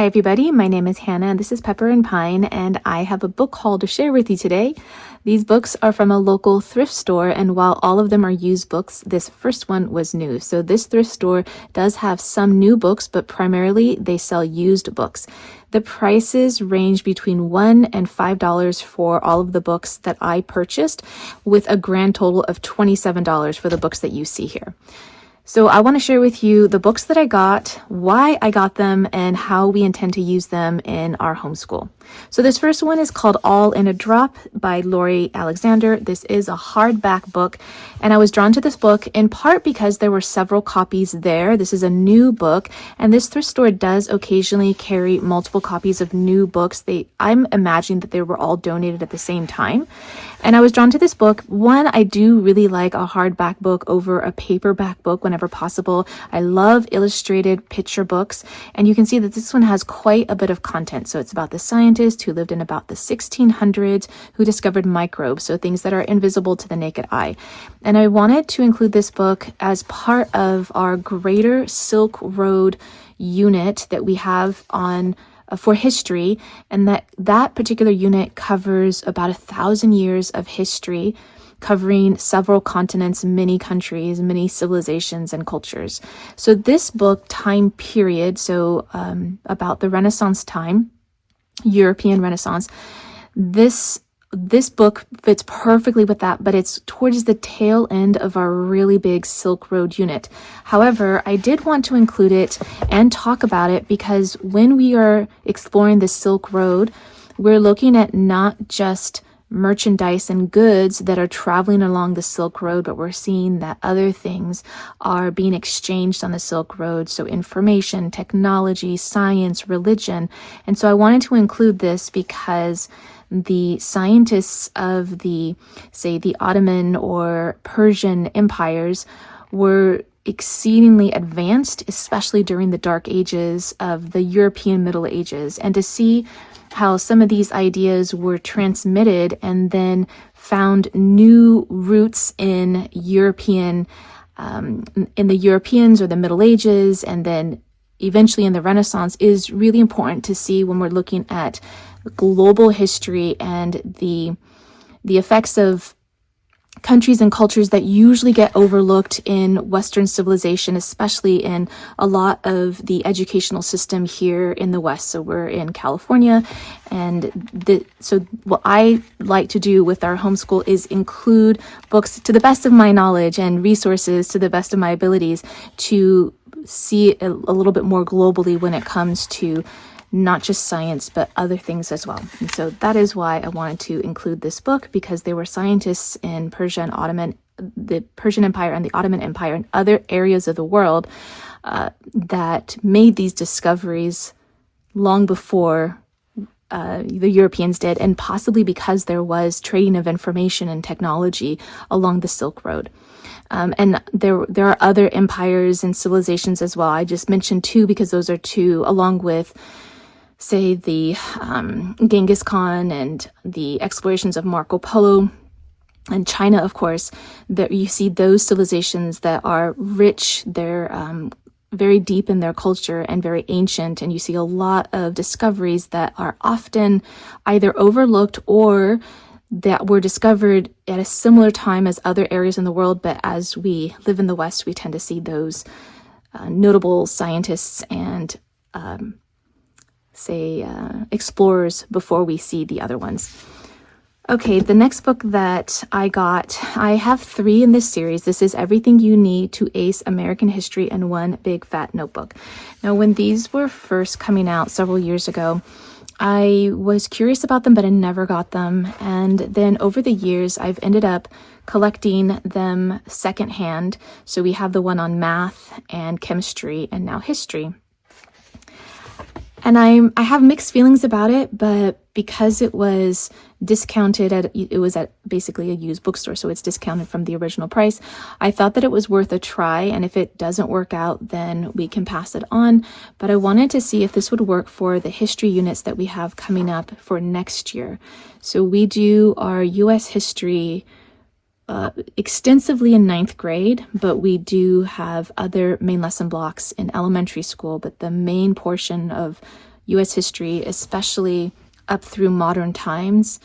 Hi everybody, my name is Hannah and this is Pepper and Pine, and I have a book haul to share with you today. These books are from a local thrift store, and while all of them are used books, this first one was new. So this thrift store does have some new books, but primarily they sell used books. The prices range between $1 and $5 for all of the books that I purchased, with a grand total of $27 for the books that you see here. So I want to share with you the books that I got, why I got them, and how we intend to use them in our homeschool. So this first one is called All in a Drop by Lori Alexander. This is a hardback book, and I was drawn to this book in part because there were several copies there. This is a new book, and this thrift store does occasionally carry multiple copies of new books. I'm imagining that they were all donated at the same time. And I was drawn to this book. One, I do really like a hardback book over a paperback book whenever possible. I love illustrated picture books, and you can see that this one has quite a bit of content. So it's about the scientist who lived in about the 1600s who discovered microbes, so things that are invisible to the naked eye. And I wanted to include this book as part of our Greater Silk Road unit that we have on for history, and that particular unit covers about 1,000 years of history, covering several continents, many countries, many civilizations and cultures. So this book time period, about the Renaissance time, European Renaissance, this book fits perfectly with that, but it's towards the tail end of our really big Silk Road unit. However, I did want to include it and talk about it because when we are exploring the Silk Road, we're looking at not just merchandise and goods that are traveling along the Silk Road, but we're seeing that other things are being exchanged on the Silk Road. So information, technology, science, religion. And so I wanted to include this because the scientists of the Ottoman or Persian empires were exceedingly advanced, especially during the Dark Ages of the European Middle Ages. And to see how some of these ideas were transmitted and then found new roots in in the Europeans or the Middle Ages, and then eventually in the Renaissance, is really important to see when we're looking at global history and the effects of countries and cultures that usually get overlooked in Western civilization, especially in a lot of the educational system here in the West. So we're in California, and so what I like to do with our homeschool is include books to the best of my knowledge and resources to the best of my abilities to see a little bit more globally when it comes to not just science, but other things as well. And so that is why I wanted to include this book, because there were scientists in Persia and the Persian Empire and the Ottoman Empire and other areas of the world that made these discoveries long before the Europeans did, and possibly because there was trading of information and technology along the Silk Road. And there are other empires and civilizations as well. I just mentioned two because those are two, along with the Genghis Khan and the explorations of Marco Polo and China, of course, that you see those civilizations that are rich, they're very deep in their culture and very ancient, and you see a lot of discoveries that are often either overlooked or that were discovered at a similar time as other areas in the world, but as we live in the West, we tend to see those notable scientists and explorers before we see the other ones. Okay, the next book that I got, I have 3 in this series. This is Everything You Need to Ace American History in One Big Fat Notebook. Now, when these were first coming out several years ago, I was curious about them, but I never got them. And then over the years, I've ended up collecting them secondhand. So we have the one on math and chemistry and now history. And I have mixed feelings about it, but because it was discounted it was at basically a used bookstore, so it's discounted from the original price, I thought that it was worth a try, and if it doesn't work out, then we can pass it on. But I wanted to see if this would work for the history units that we have coming up for next year. So we do our U.S. history extensively in 9th grade, but we do have other main lesson blocks in elementary school. But the main portion of US history, especially up through modern times,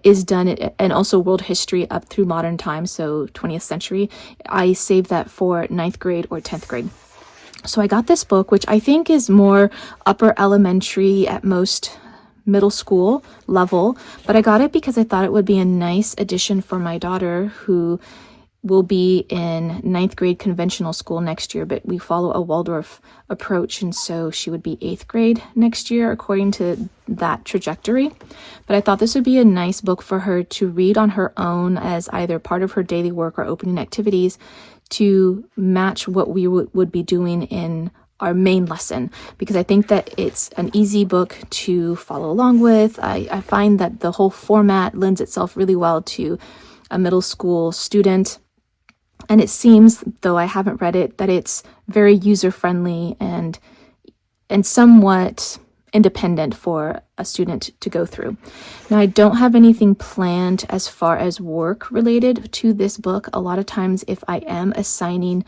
is done, and also world history up through modern times, so 20th century. I save that for 9th grade or 10th grade. So I got this book, which I think is more upper elementary, at most middle school level, but I got it because I thought it would be a nice addition for my daughter, who will be in 9th grade conventional school next year, but we follow a Waldorf approach, and so she would be 8th grade next year according to that trajectory. But I thought this would be a nice book for her to read on her own as either part of her daily work or opening activities, to match what we would be doing in our main lesson, because I think that it's an easy book to follow along with. I find that the whole format lends itself really well to a middle school student. And it seems, though I haven't read it, that it's very user-friendly and somewhat independent for a student to go through. Now, I don't have anything planned as far as work related to this book. A lot of times, if I am assigning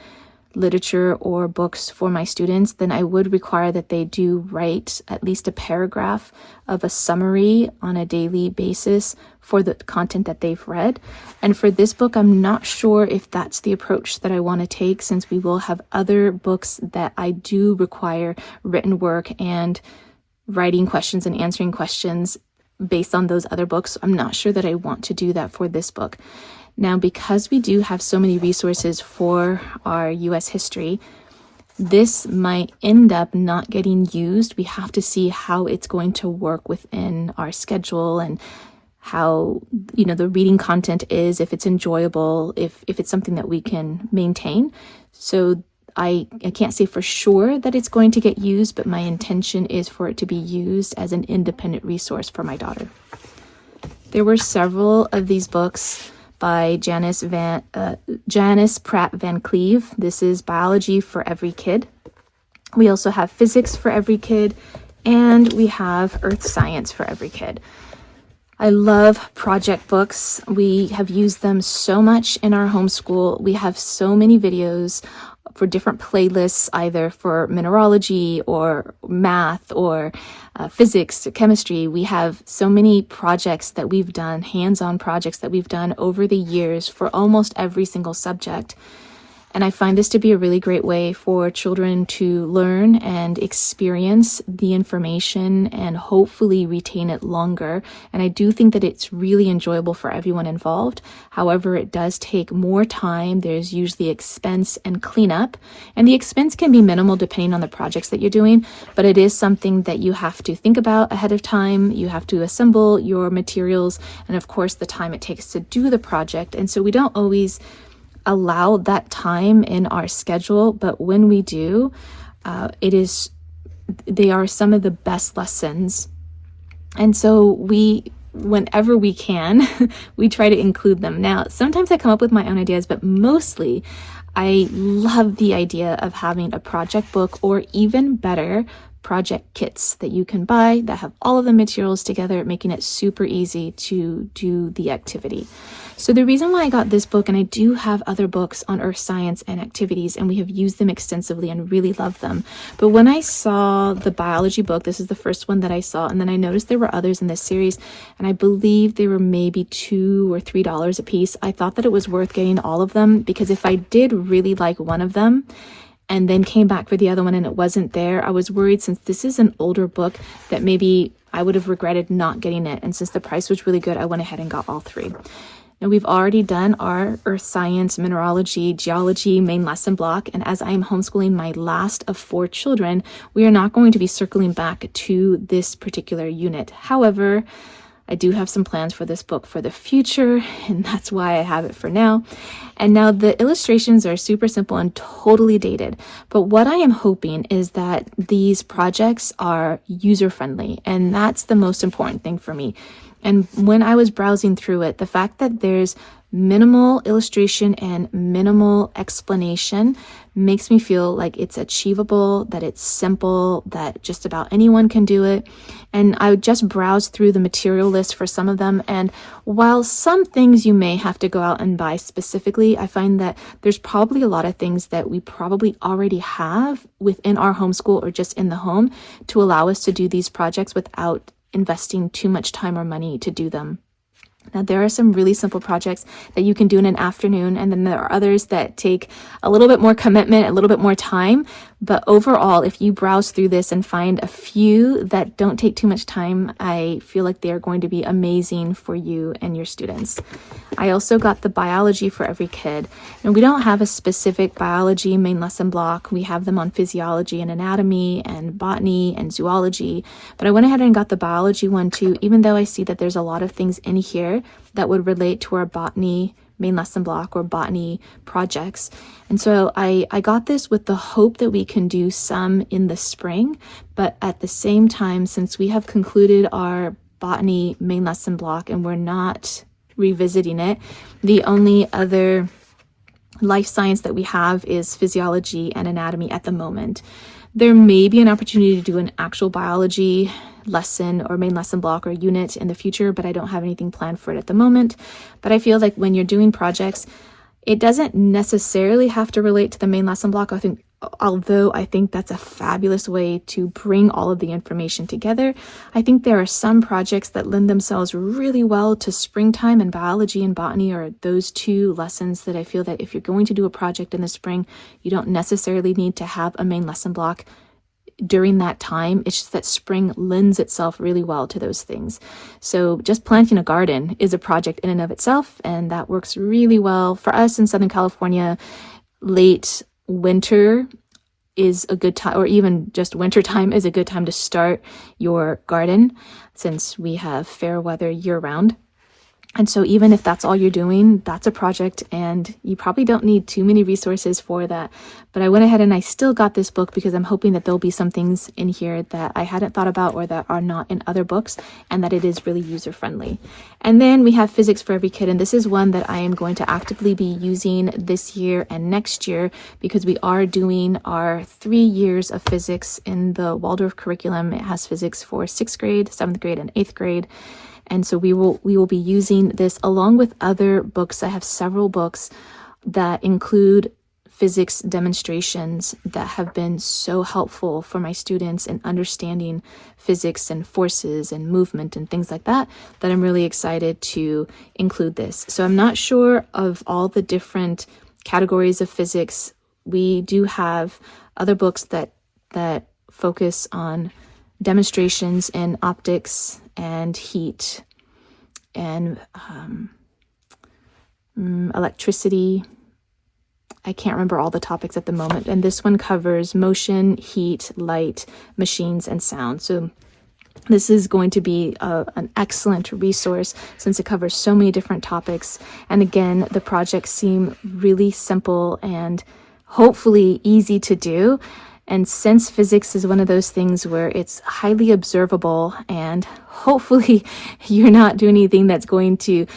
literature or books for my students, then I would require that they do write at least a paragraph of a summary on a daily basis for the content that they've read. And for this book, I'm not sure if that's the approach that I want to take, since we will have other books that I do require written work and writing questions and answering questions based on those other books. I'm not sure that I want to do that for this book. Now, because we do have so many resources for our US history, this might end up not getting used. We have to see how it's going to work within our schedule, and how, the reading content is, if it's enjoyable, if it's something that we can maintain. So I can't say for sure that it's going to get used, but my intention is for it to be used as an independent resource for my daughter. There were several of these books by Janice Pratt Van Cleve. This is Biology for Every Kid. We also have Physics for Every Kid, and we have Earth Science for Every Kid. I love project books. We have used them so much in our homeschool. We have so many videos for different playlists, either for mineralogy or math or physics, chemistry. We have so many projects that we've done, hands-on projects that we've done over the years for almost every single subject. And I find this to be a really great way for children to learn and experience the information and hopefully retain it longer. And I do think that it's really enjoyable for everyone involved. However, it does take more time. There's usually expense and cleanup. And the expense can be minimal depending on the projects that you're doing, but it is something that you have to think about ahead of time. You have to assemble your materials, and of course the time it takes to do the project. And so we don't always allow that time in our schedule, but when we do, they are some of the best lessons. And so whenever we can, we try to include them. Now, sometimes I come up with my own ideas, but mostly I love the idea of having a project book, or even better, project kits that you can buy that have all of the materials together, making it super easy to do the activity. So the reason why I got this book, and I do have other books on earth science and activities, and we have used them extensively and really love them. But when I saw the biology book, this is the first one that I saw, and then I noticed there were others in this series, and I believe they were maybe $2 or $3 a piece. I thought that it was worth getting all of them, because if I did really like one of them and then came back for the other one and it wasn't there, I was worried, since this is an older book, that maybe I would have regretted not getting it. And since the price was really good, I went ahead and got all three. Now, we've already done our earth science, mineralogy, geology main lesson block, and as I am homeschooling my last of 4 children, we are not going to be circling back to this particular unit. However, I do have some plans for this book for the future, and that's why I have it for now. And now the illustrations are super simple and totally dated. But what I am hoping is that these projects are user-friendly, and that's the most important thing for me. And when I was browsing through it, the fact that there's minimal illustration and minimal explanation makes me feel like it's achievable, that it's simple, that just about anyone can do it. And I would just browse through the material list for some of them. And while some things you may have to go out and buy specifically, I find that there's probably a lot of things that we probably already have within our homeschool or just in the home to allow us to do these projects without investing too much time or money to do them. Now, there are some really simple projects that you can do in an afternoon, and then there are others that take a little bit more commitment, a little bit more time. But overall, if you browse through this and find a few that don't take too much time, I feel like they're going to be amazing for you and your students. I also got the biology for every kid. And we don't have a specific biology main lesson block. We have them on physiology and anatomy and botany and zoology. But I went ahead and got the biology one too, even though I see that there's a lot of things in here that would relate to our botany main lesson block or botany projects. And so I got this with the hope that we can do some in the spring, but at the same time, since we have concluded our botany main lesson block and we're not revisiting it, the only other life science that we have is physiology and anatomy at the moment. There may be an opportunity to do an actual biology lesson or main lesson block or unit in the future, but I don't have anything planned for it at the moment. But I feel like when you're doing projects, it doesn't necessarily have to relate to the main lesson block. Although I think that's a fabulous way to bring all of the information together, I think there are some projects that lend themselves really well to springtime, and biology and botany are those two lessons that I feel that if you're going to do a project in the spring, you don't necessarily need to have a main lesson block during that time. It's just that spring lends itself really well to those things. So just planting a garden is a project in and of itself, and that works really well for us in Southern California. Late winter is a good time, or even just winter time is a good time to start your garden, since we have fair weather year round. And so even if that's all you're doing, that's a project, and you probably don't need too many resources for that. But I went ahead and I still got this book because I'm hoping that there'll be some things in here that I hadn't thought about or that are not in other books, and that it is really user friendly. And then we have Physics for Every Kid, and this is one that I am going to actively be using this year and next year because we are doing our 3 years of physics in the Waldorf curriculum. It has physics for 6th grade, 7th grade, and 8th grade. And so we will be using this along with other books. I have several books that include physics demonstrations that have been so helpful for my students in understanding physics and forces and movement and things like that, that I'm really excited to include this. So I'm not sure of all the different categories of physics. We do have other books that focus on demonstrations in optics and heat and electricity. I can't remember all the topics at the moment. And this one covers motion, heat, light, machines, and sound. So this is going to be an excellent resource since it covers so many different topics. And again, the projects seem really simple and hopefully easy to do. And since physics is one of those things where it's highly observable, and hopefully you're not doing anything that's going to,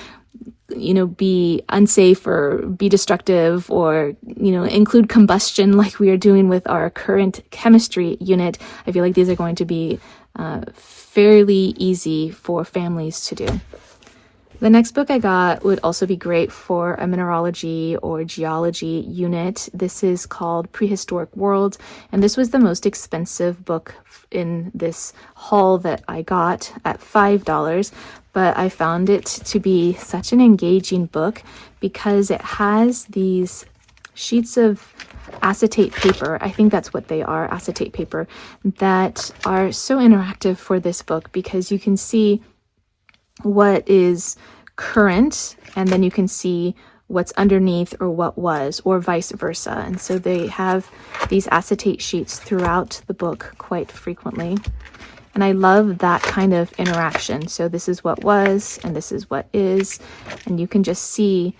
be unsafe or be destructive or, include combustion like we are doing with our current chemistry unit, I feel like these are going to be fairly easy for families to do. The next book I got would also be great for a mineralogy or geology unit. This is called Prehistoric Worlds, and this was the most expensive book in this haul that I got at $5, but I found it to be such an engaging book because it has these sheets of acetate paper, I think that's what they are, acetate paper, that are so interactive for this book because you can see what is current, and then you can see what's underneath or what was, or vice versa. And so they have these acetate sheets throughout the book quite frequently. And I love that kind of interaction. So this is what was, and this is what is, and you can just see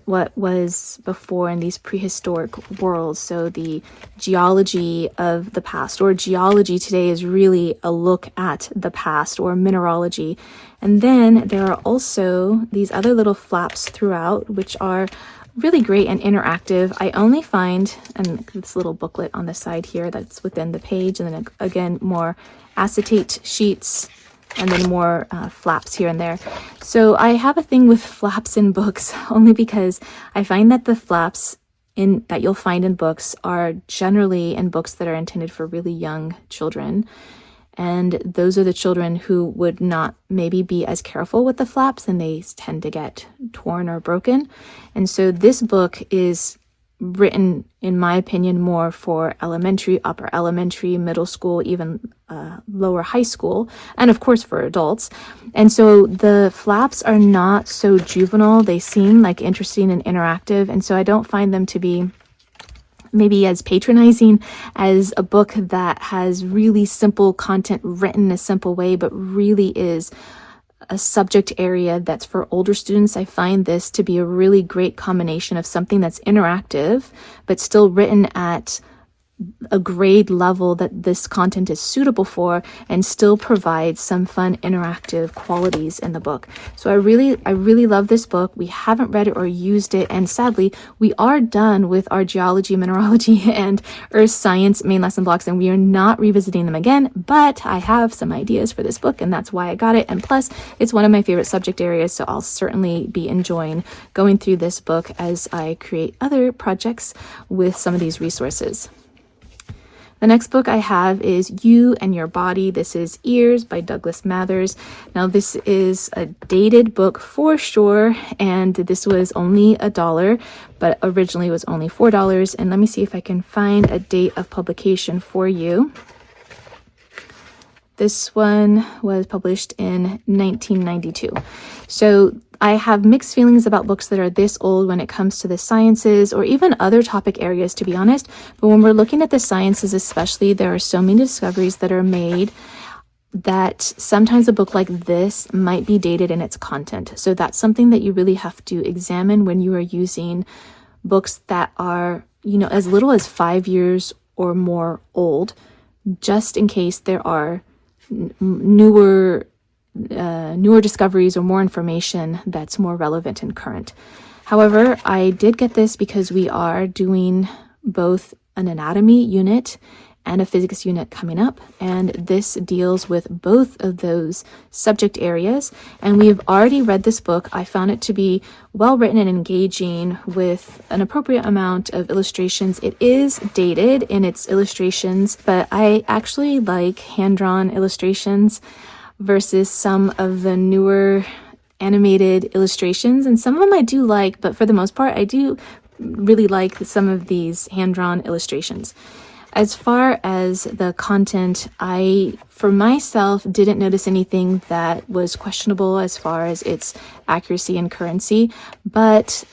what was before in these prehistoric worlds. So the geology of the past, or geology today is really a look at the past, or mineralogy. And then there are also these other little flaps throughout, which are really great and interactive. I only find, and this little booklet on the side here that's within the page, and then again, more acetate sheets, and then more flaps here and there. So I have a thing with flaps in books only because I find that the flaps that you'll find in books are generally in books that are intended for really young children. And those are the children who would not maybe be as careful with the flaps, and they tend to get torn or broken. And so this book is written, in my opinion, more for elementary, upper elementary, middle school, even lower high school, and of course for adults. And so the flaps are not so juvenile. They seem like interesting and interactive, and so I don't find them to be maybe as patronizing as a book that has really simple content written in a simple way, but really is a subject area that's for older students. I find this to be a really great combination of something that's interactive, but still written at a grade level that this content is suitable for, and still provides some fun interactive qualities in the book. So I really love this book. We haven't read it or used it, and sadly we are done with our geology, mineralogy, and earth science main lesson blocks, and we are not revisiting them again. But I have some ideas for this book, and that's why I got it. And plus, it's one of my favorite subject areas, so I'll certainly be enjoying going through this book as I create other projects with some of these resources. The next book I have is You and Your Body. This is Ears by Douglas Mathers. Now, this is a dated book for sure, and this was only $1, but originally it was only $4. And let me see if I can find a date of publication for you. This one was published in 1992. So I have mixed feelings about books that are this old when it comes to the sciences, or even other topic areas, to be honest. But when we're looking at the sciences especially, there are so many discoveries that are made that sometimes a book like this might be dated in its content. So that's something that you really have to examine when you are using books that are, as little as 5 years or more old, just in case there are newer discoveries or more information that's more relevant and current. However, I did get this because we are doing both an anatomy unit and a physics unit coming up, and this deals with both of those subject areas. And we have already read this book. I found it to be well written and engaging with an appropriate amount of illustrations. It is dated in its illustrations, but I actually like hand-drawn illustrations versus some of the newer animated illustrations. And some of them I do like, but for the most part, I do really like some of these hand-drawn illustrations. As far as the content, I, for myself, didn't notice anything that was questionable as far as its accuracy and currency, but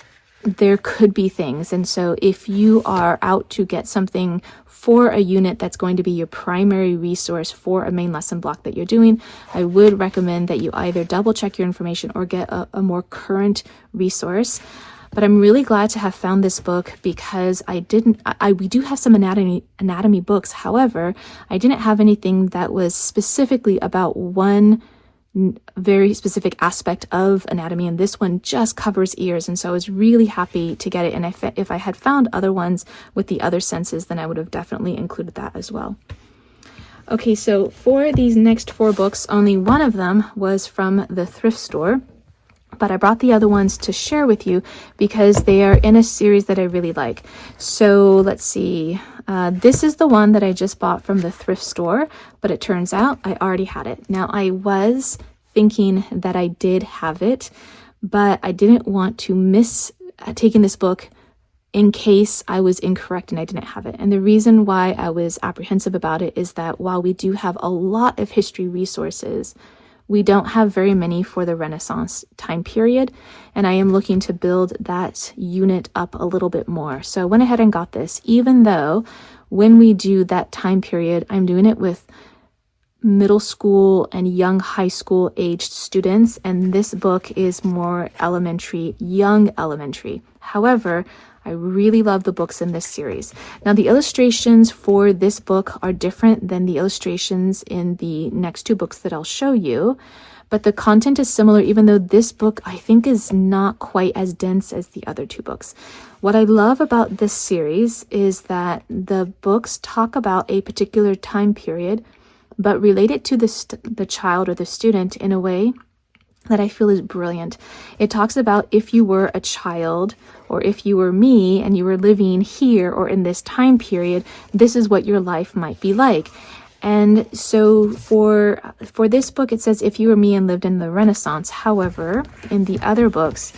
there could be things. And so if you are out to get something for a unit that's going to be your primary resource for a main lesson block that you're doing, I would recommend that you either double check your information or get a more current resource. But I'm really glad to have found this book because we do have some anatomy books. However, I didn't have anything that was specifically about one very specific aspect of anatomy, and this one just covers ears, and so I was really happy to get it. And if I had found other ones with the other senses, then I would have definitely included that as well. Okay, so for these next 4 books, only one of them was from the thrift store, but I brought the other ones to share with you because they are in a series that I really like. So let's see. This is the one that I just bought from the thrift store, but it turns out I already had it. Now, I was thinking that I did have it, but I didn't want to miss taking this book in case I was incorrect and I didn't have it. And the reason why I was apprehensive about it is that while we do have a lot of history resources, we don't have very many for the Renaissance time period, and I am looking to build that unit up a little bit more. So I went ahead and got this, even though when we do that time period, I'm doing it with middle school and young high school aged students, and this book is more elementary, young elementary. However, I really love the books in this series. Now, the illustrations for this book are different than the illustrations in the next two books that I'll show you, but the content is similar, even though this book I think is not quite as dense as the other two books. What I love about this series is that the books talk about a particular time period, but relate it to the child or the student in a way that I feel is brilliant. It talks about if you were a child or if you were me and you were living here or in this time period, this is what your life might be like. And so for this book, it says if you were me and lived in the Renaissance. However, in the other books,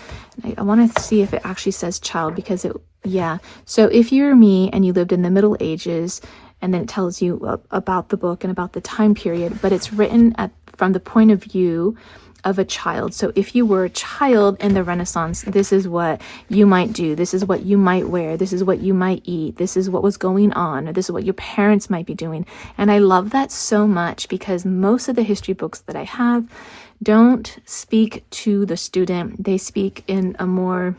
I want to see if it actually says child because So if you were me and you lived in the Middle Ages, and then it tells you about the book and about the time period, but it's written from the point of view of a child. So if you were a child in the Renaissance, this is what you might do. This is what you might wear. This is what you might eat. This is what was going on, or this is what your parents might be doing. And I love that so much because most of the history books that I have don't speak to the student. They speak in a more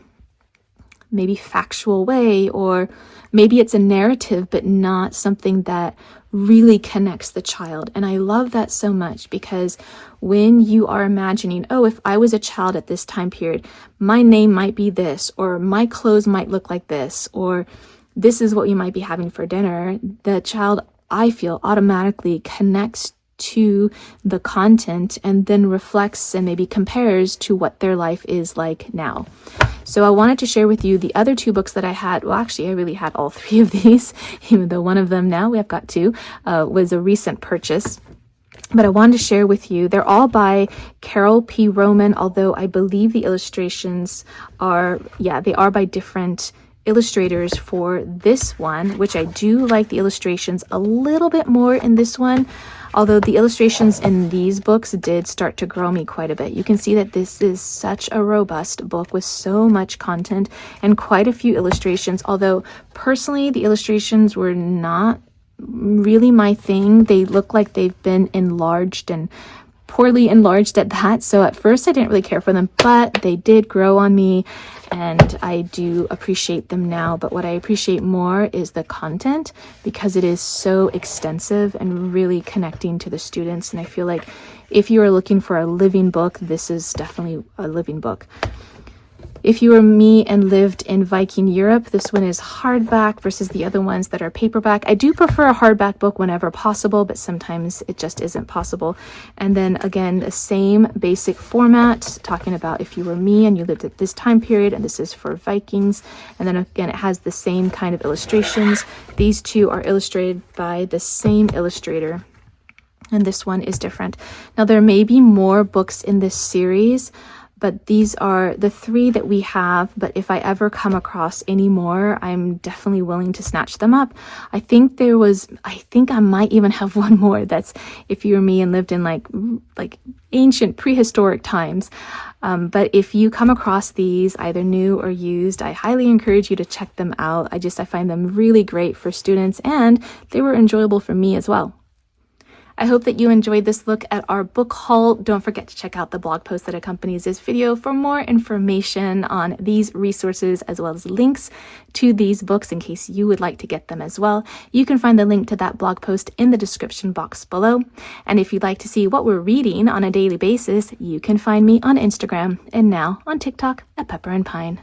maybe factual way, or maybe it's a narrative, but not something that really connects the child. And I love that so much because when you are imagining, oh, if I was a child at this time period, my name might be this, or my clothes might look like this, or this is what you might be having for dinner, the child, I feel, automatically connects to the content and then reflects and maybe compares to what their life is like now. So I wanted to share with you the other two books that I had. Well, actually, I really had all three of these, even though one of them now, we have got two, was a recent purchase. But I wanted to share with you, they're all by Carol P. Roman, although I believe the illustrations are, they are by different illustrators for this one, which I do like the illustrations a little bit more in this one. Although the illustrations in these books did start to grow me quite a bit. You can see that this is such a robust book with so much content and quite a few illustrations. Although personally, the illustrations were not really my thing. They look like they've been enlarged and poorly enlarged at that. So at first I didn't really care for them, but they did grow on me and I do appreciate them now. But what I appreciate more is the content because it is so extensive and really connecting to the students. And I feel like if you are looking for a living book, this is definitely a living book. If you were me and lived in Viking Europe, this one is hardback versus the other ones that are paperback. I do prefer a hardback book whenever possible, but sometimes it just isn't possible. And then again, the same basic format, talking about if you were me and you lived at this time period, and this is for Vikings. And then again, it has the same kind of illustrations. These two are illustrated by the same illustrator, and this one is different. Now, there may be more books in this series, but these are the three that we have. But if I ever come across any more, I'm definitely willing to snatch them up. I think I might even have one more that's if you were me and lived in like ancient prehistoric times. But if you come across these, either new or used, I highly encourage you to check them out. I find them really great for students, and they were enjoyable for me as well. I hope that you enjoyed this look at our book haul. Don't forget to check out the blog post that accompanies this video for more information on these resources, as well as links to these books in case you would like to get them as well. You can find the link to that blog post in the description box below. And if you'd like to see what we're reading on a daily basis, you can find me on Instagram and now on TikTok at Pepper and Pine.